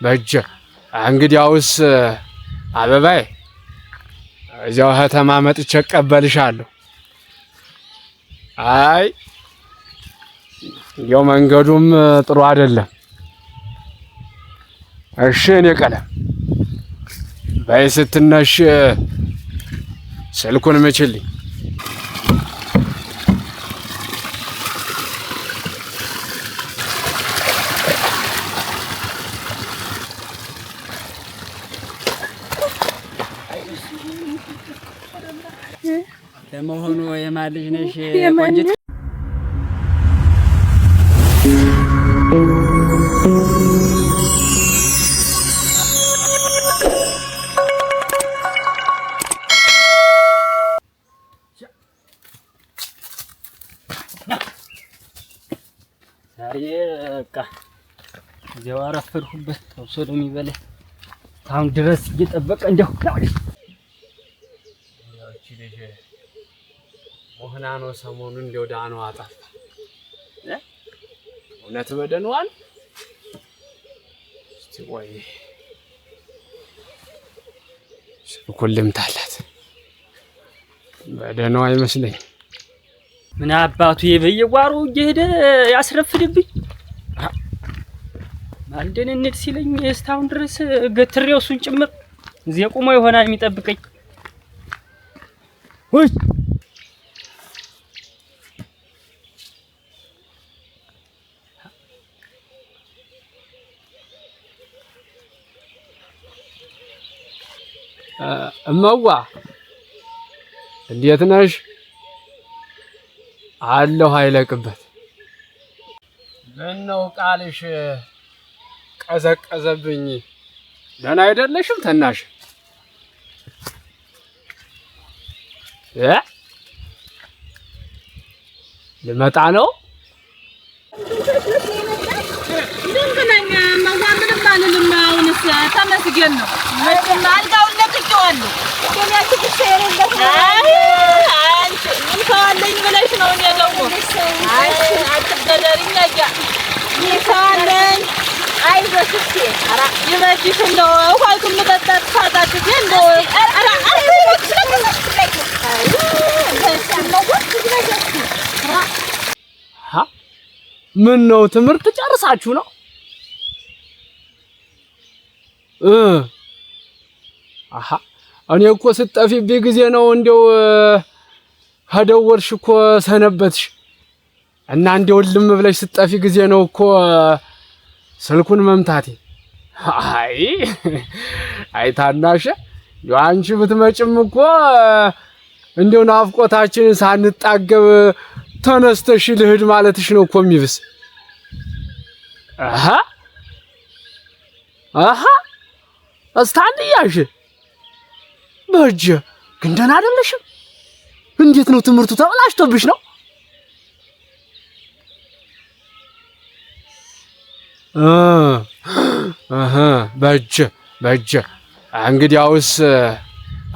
በጀ እንግዲያውስ አበባዬ እዚያው ከተማ መጥቼ እቀበልሻለሁ። አይ ያው መንገዱም ጥሩ አይደለም። እሺ እኔ ቀለም በይ ስትነሽ ስልኩን ምችልኝ። ለመሆኑ የማን ልጅ ነሽ ቆንጂት? ዛሬ በቃ እዚያው አረፈድኩበት ተወሰደ የሚበላኝ አሁን ድረስ እየጠበቀ እንደው ሞህና ነው ሰሞኑን እንደው ዳኑ አጣፍ እውነት በደንዋል። እስቲ ወይ ስልኩን ልምታላት በደንዋ አይመስለኝ። ምን አባቱ የበየጓሩ እየሄደ ያስረፍድብኝ ማልደን እንድ ሲለኝ እስካሁን ድረስ ገትሬው እሱን ጭምር እዚህ ቆሞ ይሆናል የሚጠብቀኝ። ወይ እመዋ እንዴት ነሽ? አለሁ አይለቅበት። ምነው ቃልሽ ቀዘቀዘብኝ? ደህና አይደለሽም ተናሽ? ልመጣ ነው። ድንግነኛ ማዋምንም ማንንም አሁንስ ተመስገን ነው። አልጋውን ለቅቄዋለሁ። ከሚያንቺ ብቻ የሌለሽ አንቺ ምን ካለኝ ብለሽ ነው? እኔ ደግሞ አንቺ አትበደሪኝ ነጋ ይሳለኝ አይዞሽ እስኪ ኧረ ይበጅሽ እንደው ውሃቱን መጠጣት ሳታችሁ እንደው ኧረ ምን ነው ትምህርት ጨርሳችሁ ነው? አሃ እኔ እኮ ስትጠፊብኝ ጊዜ ነው እንደው ከደወልሽ እኮ ሰነበትሽ እና እንደው ልም ብለሽ ስትጠፊ ጊዜ ነው እኮ ስልኩን መምታቴ። አይ ታናሽ ያው አንቺ ብትመጭም እኮ እንደው ናፍቆታችንን ሳንጣገብ ተነስተሽ ልሂድ ማለትሽ ነው እኮ የሚብስ። እስታንያሽ በእጅ ግን ደህና አይደለሽም። እንዴት ነው ትምህርቱ ተበላሽቶብሽ ነው? በእጅ እንግዲያውስ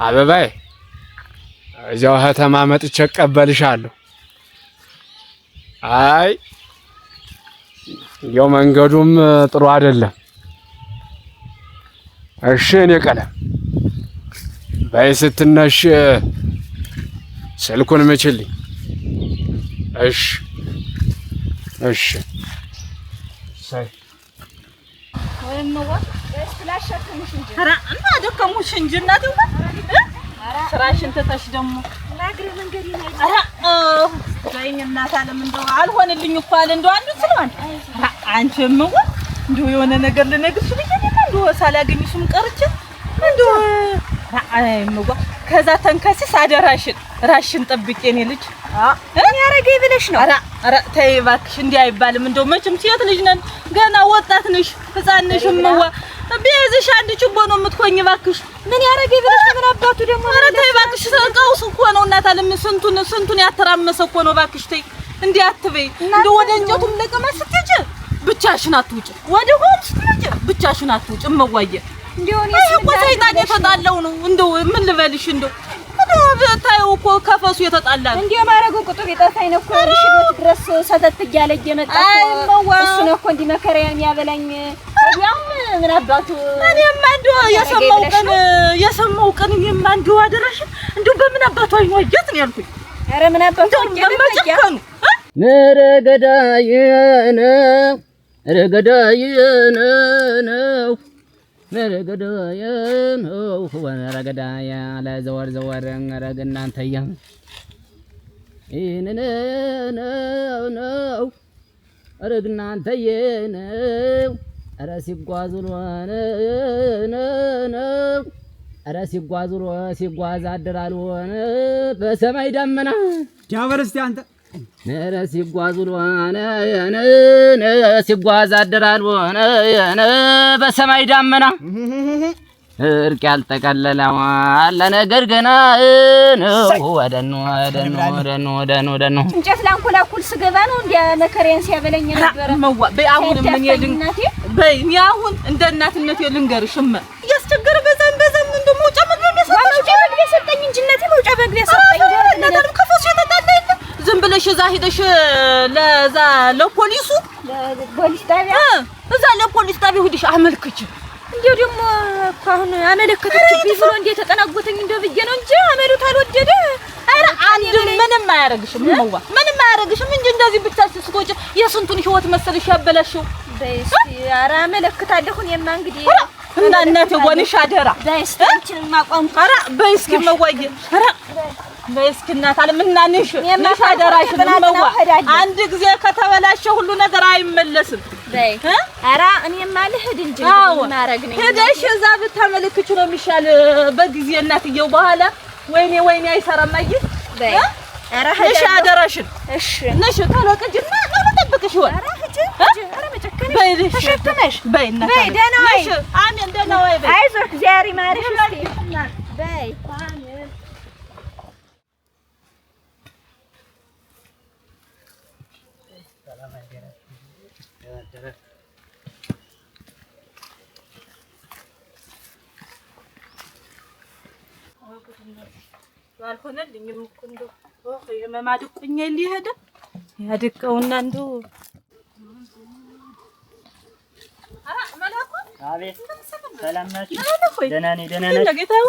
አበባዬ እዚያው ከተማ መጥቼ እቀበልሻለሁ። አይ ያው መንገዱም ጥሩ አይደለም። እሺ እኔ ቀለም በይ ስትነሽ ስልኩን ምችልኝ። እሺ ሳይ ወይምዋ ስላሻከምሽ እንጂ ኧረ እና ደከሙሽ እንጂ እናቴው ስራሽን ትተሽ ደግሞ ናግሪ መንገድ ይናይ ኧረ ዘይኝ እናት አለም እንደው አልሆንልኝ እኮ አለ እንደው አንዱ ስለሆነ አንቺምዋ እንደው የሆነ ነገር ልነግርሽ ብዬሽ እንደው ሳላገኝሽም ቀርቼ እንደው አይምዋ ከዛ ተንከሲስ አደራሽን ራሽን ጠብቄ እኔ ልጅ እኔ ያረገኝ ብለሽ ነው? ኧረ ተይ እባክሽ እንዲህ አይባልም። እንደው መቼም ሴት ልጅ ነን ገና ወጣት ነሽ ህፃን ነሽምዋ ቢያዝሽ አንድ ችቦ ነው የምትሆኝ። እባክሽ ምን ያረገኝ ብለሽ ምን አባቱ ደግሞ? ኧረ ተይ እባክሽ ቀውስ እኮ ነው እናት አለም ስንቱን ያተራመሰ እኮ ነው። እባክሽ ተይ እንዲህ አትበይ። እንደው ወደ እንጨቱም ለቀመስ ስትሄጂ ብቻሽን አትውጪ፣ ወደ ሆም ስትሄጂ ብቻሽን አትውጪ። እመዋየ እንደው እኔ ሰይጣን የተጣለው ነው። እንደው ምን ልበልሽ እንደው ታዩ እኮ ከፈሱ የተጣላ ነው እንዴ ማረጉ ቁጥር ይጣፋኝ ነው እኮ ሽሎት ድረስ ሰተት እያለ እየመጣ እሱ ነው እኮ እንዲህ መከራ የሚያበላኝ ያም ምን አባቱ እኔማ እንደው የሰማው ቀን እኔማ እንደው አደረሽ እንደው በምን አባቱ አይዋየት ነው ያልኩኝ ኧረ ምን አባቱ በመጨከኑ ነረገዳየነ ወነረገዳያ ለዘወር ዘወር ረግናንተያ ነው ረግናንተየ ነው ኧረ ሲጓዙ ነው ኧረ ሲጓዝ አደራል ሆነ በሰማይ ደመና ጃበር እስቲ አንተ ኧረ ሲጓዙ ሲጓዝ አደራል ሆነ በሰማይ ደመና እርቅ ያልጠቀለለው ለነገር ገና ነው ወደኑ እንጨት ላንኮላኩል ስገባ ነው እንደ መከራዬን ሲያበለኝ ነበር በአሁን ምን ይልኝ በእኔ አሁን እንደ እናትነቴ ልንገርሽማ እያስቸገረ በዛም እንደው መውጫ መግቢያ ሰጠኝ እንጂ እናቴ መውጫ መግቢያ ሰጠኝ ነገር ከፈሱ የተጣላ የለም ዝም ብለሽ እዛ ሄደሽ ለዛ ለፖሊሱ ለፖሊስ ጣቢያ እዛ ለፖሊስ ጣቢያ ሄደሽ አመልክች እንዴው ደግሞ አሁን አመለከተችብኝ ብሎ እንዴ ተጠናጎተኝ እንደው ብዬ ነው እንጂ አመሉት አልወደደ አረ አንድ ምንም አያረግሽም ምንም አያረግሽም እንጂ እንደዚህ ብቻ ስትቆጭ የስንቱን ህይወት መሰልሽ ያበላሽው በስቲ አረ አመለክታለሁ እኔማ እንግዲህ እና እናቴ ወንሽ አደራ በስቲችን ማቋም አረ በስኪ መዋየ አረ በስኪ እናት አለምናንሽ ነሽ አደራሽ መዋ አንድ ጊዜ ከተበላሸ ሁሉ ነገር አይመለስም በይ አረ እኔማ ልሂድ እንጂ ማረግ ነኝ ሄደሽ እዛ ብታመለክቹ ነው የሚሻል በጊዜ እናትየው በኋላ ወይኔ አይሰራም አይ በይ አረ ነሽ አደራሽን እሺ ነሽ ተለቀጅና ተጠብቅሽ ይወል አረ ሂጂ አረ መጨከነ ተሸክመሽ በይ እናት በይ ደህና ወይ አሜን ደህና ወይ በይ አይዞህ እግዚአብሔር ይማርሽ በይ አልሆነልኝም እኮ እንደው የመማድቁኝ ሊሄድ ያድቀውና እንደው አቤት ሰላም ናችሁ? ደህና ነኝ።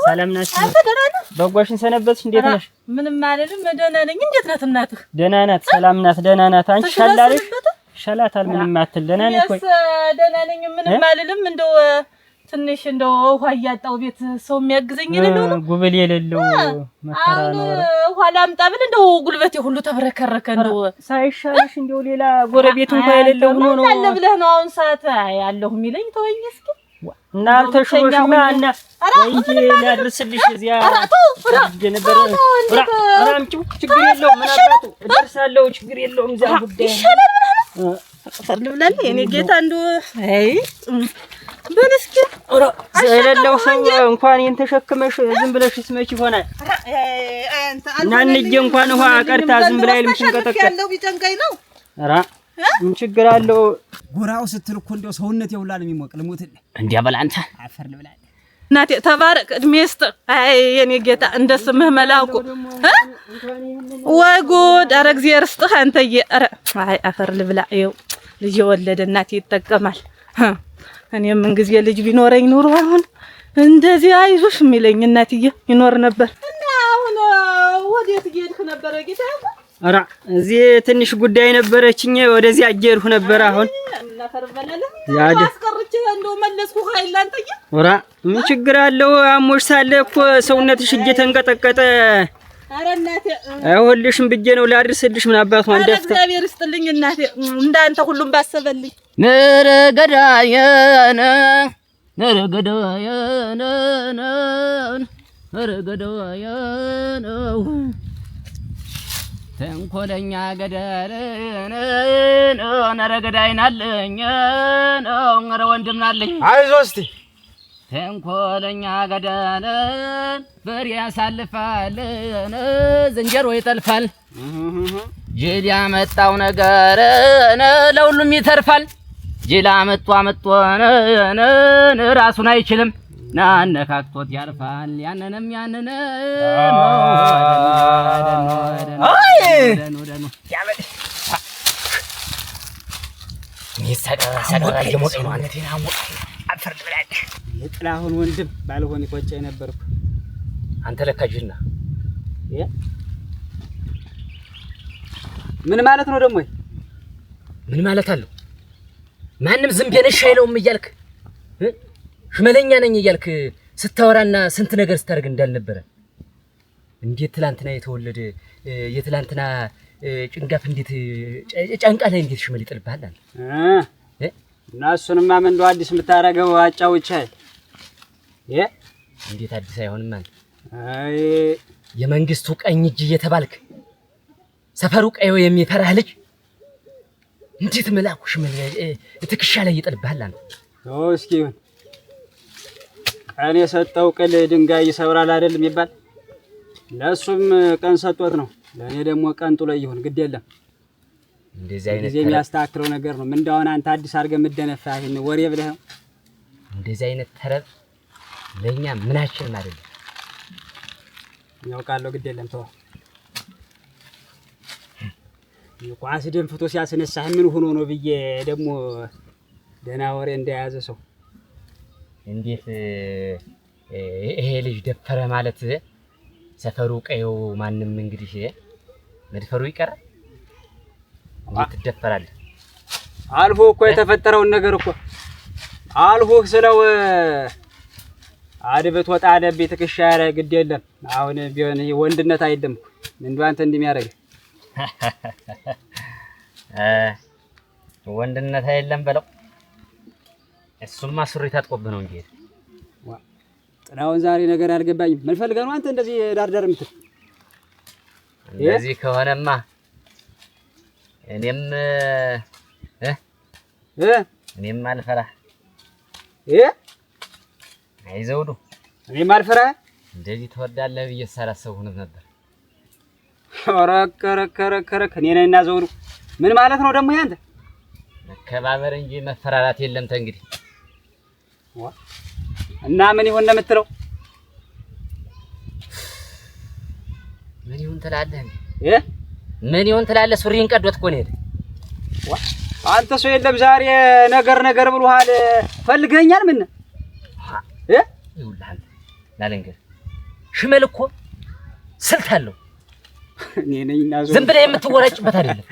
ሰላም ናችሁ? በጓሽን ሰነበትሽ? እንዴት ነሽ? ምንም አይደለም ደህና ነኝ። እንዴት ናት እናትህ? ደህና ናት። ሰላም ናት። ደህና ናት። አንቺ ሻላለሽ? ሻላታል። ምንም አትል። ደህና ነሽ ወይ? ደህና ነኝ። ምንም አይደለም እንደው ትንሽ እንደው ውሃ እያጣው ቤት ሰው የሚያግዘኝ የሌለው ነው ጉብል የሌለው መከራ ነው። ውሃ ላምጣ ብል እንደው ጉልበቴ ሁሉ ተበረከረከ። እንደው ሳይሻልሽ እንደው ሌላ ጎረቤት እንኳን የሌለው ሆኖ ነው አለ ብለህ ነው አሁን ሰዓት ያለሁ የሚለኝ። ተወኝ እስኪ እና አልተሽሎሽማ እና እንጂ ላድርስልሽ እዚያ ነበር። አራምጪው ችግር የለውም። ምን አባቱ እደርሳለሁ። ችግር የለውም። እዚያ ጉዳይ ፈርድ ብላል የኔ ጌታ እንደው አይ በለስኪ ስለሌለው ሰው እንኳን ይሄን ተሸክመሽ ዝም ብለሽ ስመች ይሆናል እና እንጂ እንኳን ውሃ ቀርታ ዝም ብላ ይልም ሽንቀጠቀጥ ያለው ቢጨንቀኝ ነው። ኧረ ምን ችግር አለው? ጎራው ስትል እኮ እንደው ሰውነት ይውላል የሚሞቅ ልሙትልህ እንዴ በላንተ አፈር ልብላል እናቴ ተባረክ እድሜ ይስጥ። አይ የኔ ጌታ እንደ ስምህ መላኩ ወይ ጉድ! ኧረ እግዚአብሔር ይስጥህ አንተዬ። ኧረ አይ አፈር ልብላ። ይኸው ልጅ የወለደ እናቴ ይጠቀማል። እኔም ምን ጊዜ ልጅ ቢኖረኝ ኑሮ አሁን እንደዚህ አይዞሽ የሚለኝ እናትዬ ይኖር ነበር። እና አሁን ወዴት እየሄድክ ነበር ጌታ? ኧረ እዚህ ትንሽ ጉዳይ ነበረችኝ ወደዚህ እየሄድኩ ነበር። አሁን ያደ አስቀርቼ እንደው መለስኩ ኃይል አንተዬ። ኧረ ምን ችግር አለው? አሞሽ ሳለ እኮ ሰውነትሽ እየተንቀጠቀጠ ኧረ እናቴ አይወልሽም ብዬ ነው ላድርስልሽ። ምን አባቱ አንደፍተ እግዚአብሔር ይስጥልኝ እናቴ እንዳንተ ሁሉም ባሰበልኝ። ነረገዳየነ ተንኮለኛ ገደል ነረገዳይናለኝ ነረ ወንድምናለኝ አይዞህ እስቲ ተንኮለኛ ገደል በሬ ያሳልፋል ዝንጀሮ ይጠልፋል ጅል ያመጣው ነገር ለሁሉም ይተርፋል ጅል አመጡ ራሱን አይችልም ናነካክቶት ያልፋል ያንንም የጥላሁን ወንድም ባልሆን ይቆጨኝ ነበርኩ። አንተ ለካ ጅና ምን ማለት ነው ደግሞ? ምን ማለት አለው? ማንም ዝም ብለሽ አይለውም እያልክ ሽመለኛ ነኝ እያልክ ስታወራና ስንት ነገር ስታደርግ እንዳልነበረ እንዴት ትላንትና የተወለደ የትላንትና ጭንጋፍ እንዴት ጫንቃ ላይ እንዴት ሽመል ይጥልብሃል አንተ እና እሱንማ ምን እንደው አዲስ የምታረገው አጫውቻል እንዴት አዲስ አይሆንም አንተ አይ የመንግስቱ ቀኝ እጅ እየተባልክ ሰፈሩ ቀዮ የሚፈራህ ልጅ እንዴት መላኩ ሽመል ትክሻ ላይ ይጥልብሃል አንተ እስኪ ይሁን ቀን የሰጠው ቅል ድንጋይ ይሰብራል አይደል የሚባል ለሱም ቀን ሰጥቶት ነው ለኔ ደግሞ ቀን ጥሎ ይሁን ግድ የለም እንደዚህ አይነት ጊዜ የሚያስተካክለው ነገር ነው ምን እንደሆነ አንተ አዲስ አድርገህ የምትደነፋ ይሄን ወሬ ብለህ ነው እንደዚህ አይነት ተረብ ለኛ ምናችን አይደለም ያውቃለሁ ግድ የለም ተው የቋስ ደንፍቶ ሲያስነሳህ ምን ሆኖ ነው ብዬ ደግሞ ደህና ወሬ እንደያዘ ሰው እንዴት ይሄ ልጅ ደፈረ ማለት ሰፈሩ ቀየው ማንም እንግዲህ መድፈሩ ይቀራል እንዴት ትደፈራለህ አልፎ እኮ የተፈጠረውን ነገር እኮ አልፎ ስለው አድበት ወጣ አለብኝ ትክሻ ያረ ግድ የለም አሁን ቢሆን ወንድነት አይደለም እንደው አንተ እንደሚያረግ ወንድነት አይደለም በለው እሱማ ሱሪ ታጥቆብህ ነው እንጂ ጥላውን ዛሬ ነገር አልገባኝም ምን ፈልገህ ነው አንተ እንደዚህ ዳርዳር የምትል እንደዚህ ከሆነማ እኔም አልፈራህ አይዘውዱ እኔም አልፈራህ እንደዚህ ትወዳለህ ብዬ ሳላሰብኩ ነበር ከረ ከኔ ነኝና ዘውዱ ምን ማለት ነው ደግሞ ያንተ መከባበር እንጂ መፈራራት የለም ተንግዲህ እና ምን ይሆን እንደምትለው ምን ይሆን ትላለህ ምን ይሆን ትላለህ ሱሪን ቀዶት እኮ ነው ሄደ አንተ ሰው የለም ዛሬ ነገር ብሎሃል ፈልገኛል ምን ይውላል አንተ ላለንገር ሽመል እኮ ስልት አለው እኔ ነኝና ዝም ብለህ የምትወራጭበት አይደለም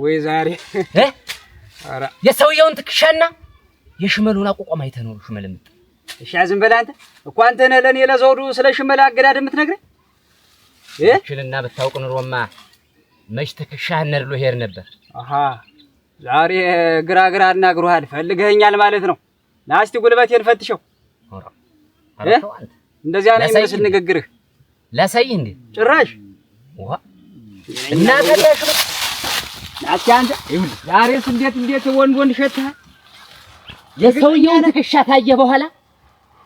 ወይ ዛሬ አራ የሰውየውን ትክሻና የሽመሉን አቋቋም አይተህ ነው ሽመል የምት እሺ ዝም በል አንተ እኮ አንተ ነህ ለኔ ለዘውዱ ስለ ሽመል አገዳድ የምትነግረኝ እችልና ብታውቅ ኑሮማ መች ትክሻህን ነድሎ ሄር ነበር አሃ ዛሬ ግራ አናግሮሃል ፈልገኛል ማለት ነው ናስቲ ጉልበቴን ፈትሸው እንደዚህ አይነት የሚመስል ንግግርህ ላሳይህ እንዴ ጭራሽ እና ታዲያሽ ናስቲ አንተ ይሁን ዛሬስ እንዴት ወንድ ሸተህ የሰውየውን ትክሻ ታየ በኋላ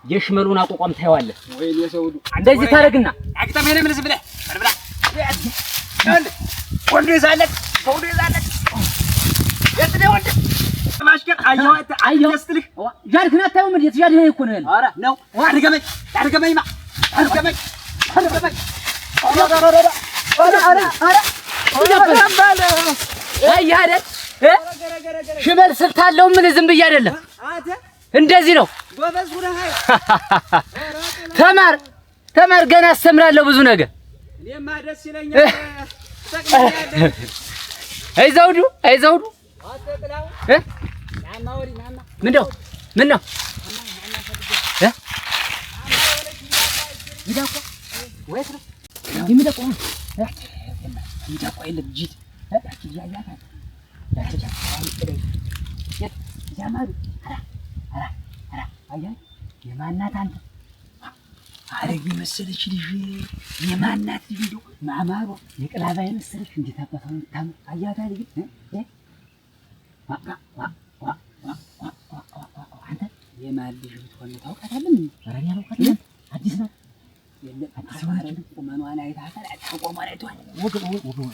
የሽመሉን አቋቋም ታየዋለህ ወይኔ ሰውዱ እንደዚህ ታረግና አቅጠመኝ ነው ምንስ ብለህ በርብራ ወንዱ ይዛለቅ ሰውዱ ይዛለቅ የትኔ ወንድ ማሽከር አየው አስተልህ ጃርክና ታየው ምን የተጃደህ እኮ ነው ኧረ ነው አድገመኝ አያደ ሽመል ስልታለው ምን ዝም ብዬ አይደለም እንደዚህ ነው ጎበዝ ሁነህ ተማር ገና አስተምራለሁ ብዙ ነገር እኔማ ደስ ይለኛል አይዘውዱ አትጥላው ናማ ወዲ ናማ ምን ነው ይዳቆ ወይስ ነው ይምደቆ ይዳቆ የለም ጂት ያያታ ያማዱ አራ አያ የማናት አንተ አረግ መሰለች ልጅ የማናት ልጅ ማማሩ የቅላባ መሰለች እንዴት አባታው ታም አያታ ልጅ አንተ የማን ልጅ ብትሆን ታውቃታለህ ምን አረኛ ነው ካለ አዲስ ነው የለም አዲስ ነው ቁመኗን አይታታል አቋቋሟን አይቷል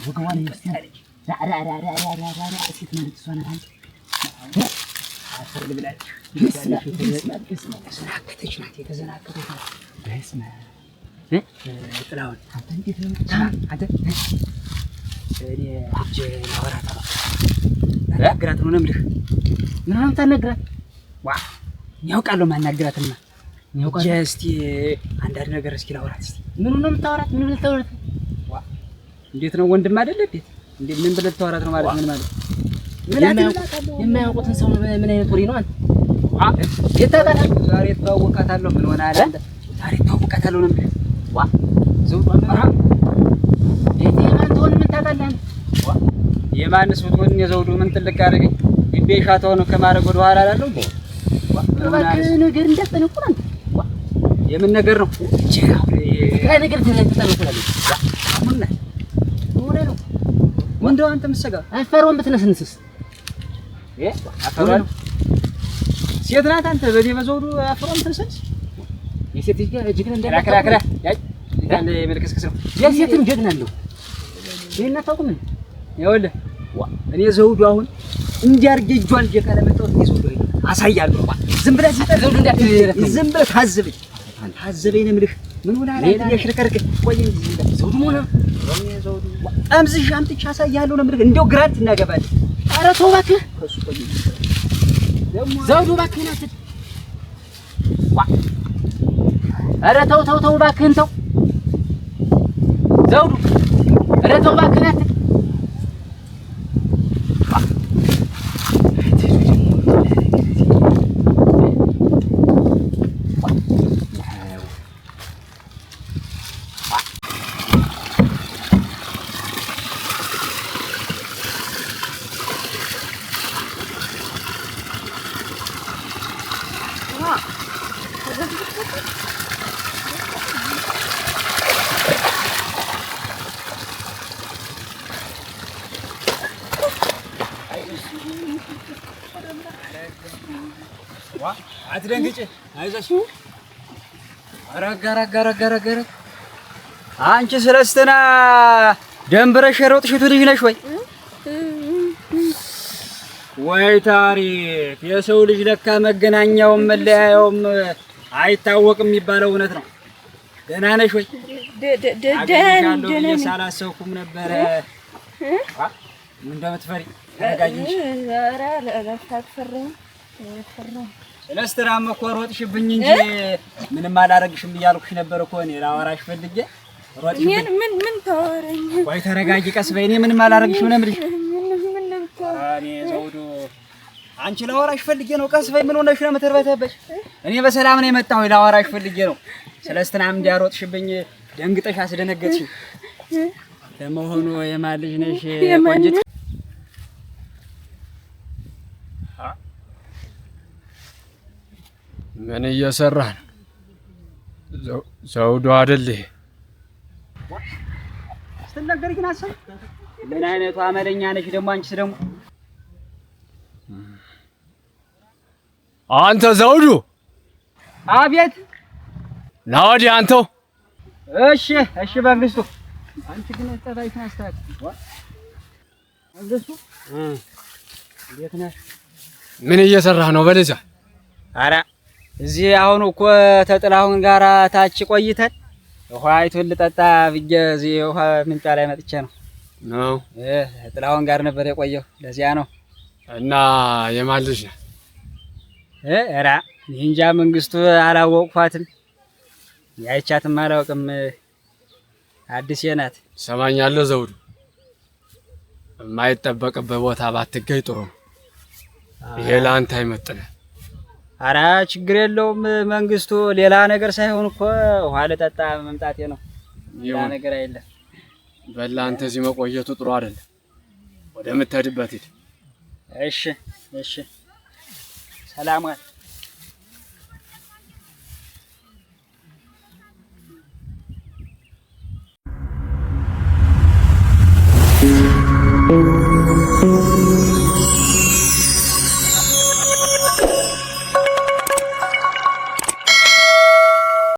ወገዋን ይስተላል ራ ሴት ማለት እሷ ናት ጥላሁን አንተ እንዴት ነው አንተ እኔ እጄ ላወራት ናግራት ነው የምልህ ምን አንተ ነግራት ዋ ያውቃለሁ ማናግራትና ያውቃለሁ እስቲ አንዳንድ ነገር እስኪ ላወራት እስቲ ምን ነው የምታወራት ምን ብለህ ታወራት ዋ እንዴት ነው ወንድም አይደለ እንዴት ምን ብለህ ታወራት ነው ማለት ምን ማለት የማያውቁትን ሰው ምን አይነት ወሬ ነው አንተ የታጣላ ዛሬ ተዋወቃታለሁ ምን ሆነ አለ ዛሬ ተዋወቃታለሁ ነው ዋ ዘውዱ አራ የማን ተሆነ ምን ታጣላህ ዋ የማንስ ብትሆን የዘውዱ ምን ትልቅ አድርገኝ ይቤሻተው ነው ከማረግ ወደ ኋላ አላለሁ ዋ ነገር እንዳትጠነቁል አንተ ዋ የምን ነገር ነው ከላይ ነገር ተጠነቁላለህ ዋ አሁን ነው ወንደው አንተ ምሰጋ አፈሩን ብትነስንስስ አፈሩን ሴት ናት አንተ በዚህ በዘውዱ አፈሩን ብትነስንስ የሴት ልጅ እጅግን እንደላከላከላ ያይ እንደ መልከስከስ ነው የሴትም ጀግና አለው ይሄን አታውቁም ይኸውልህ እኔ ዘውዱ አሁን እንዲያርገ እጇን ጀካለ መጣው ዘውዱ አሳያለሁ ዝም ብለህ ዘውዱ እንዳትረክ ዝም ብለህ ታዘበኝ ነው የምልህ ምን ሆነ አለ ያሽርከርክ ቆይ ዘውዱ ሆነ ዘውዱ አምዝሽ አምጥቼ አሳያለሁ ነው የምልህ እንደው ግራንት እናገባለን ኧረ ተው እባክህ ከሱ ቆይ ዘውዱ እባክህ ናት ኧረ ተው እባክህን ተው ዘውዱ ኧረ ተው እባክህ ናት አትደንግጭ አይዞሽ አረጋራ አንቺ ስለስተና ደንብረሽ የሮጥሽቱ ልጅ ነሽ ወይ ታሪክ የሰው ልጅ ለካ መገናኛውም መለያየውም አይታወቅም የሚባለው እውነት ነው ደህና ነሽ ወይ ደህና ሳላሰብኩም ነበረ ምን እንደምትፈሪ ተረጋጊሽ ኧረ ለፈፈረኝ ስለስተና መኮሮጥሽብኝ እንጂ ምንም አላረግሽም ብያልኩሽ ነበር እኮ እኔ ላወራሽ ፈልጌ ሮጥሽብኝ ምን ታወራኝ ወይ ተረጋጊ ቀስ በይ እኔ ምንም አላረግሽም ነው የምልሽ እኔ ዘውዱ አንቺ ላወራሽ ፈልጌ ነው ቀስ በይ ምን ሆነሽ ነው የምትርበተበሽ እኔ በሰላም ነው የመጣሁ ላወራሽ ፈልጌ ነው ስለስተናም እንዲያሮጥሽብኝ ደንግጠሽ አስደነገጥሽ ለመሆኑ የማን ልጅ ነሽ ቆንጅት ምን እየሰራህ ነው ዘውዱ አይደል ስትነገሪ ግን አሰብ ምን አይነቱ አመለኛ ነሽ ደግሞ አንቺስ ደግሞ አንተ ዘውዱ አቤት ና ወዲህ አንተው እሺ በእንግስቱ አንቺ ግን ጠባይሽን አስተካክል እንግስቱ እንዴት ነሽ ምን እየሰራህ ነው በለዛ ኧረ እዚህ አሁን እኮ ተጥላሁን ጋራ ታች ቆይተን ውሃ አይቶል ልጠጣ ብዬ እዚህ ውሃ ምንጫ ላይ መጥቼ ነው ጥላሁን ጋር ነበር የቆየው ለዚያ ነው እና የማን ልጅ ነህ ኧረ እንጃ መንግስቱ አላወቅኳትም ያይቻትም አላውቅም አዲስ ናት ሰማኛለህ ዘውዱ የማይጠበቅበት ቦታ ባትገኝ ጥሩ ነው ይሄ ለአንተ አይመጥንም ኧረ ችግር የለውም መንግስቱ ሌላ ነገር ሳይሆን እኮ ውሃ ልጠጣ መምጣቴ ነው ሌላ ነገር አይደለም በላ አንተ እዚህ መቆየቱ ጥሩ አይደለም ወደ ምትሄድበት ሂድ እሺ ሰላም ዋል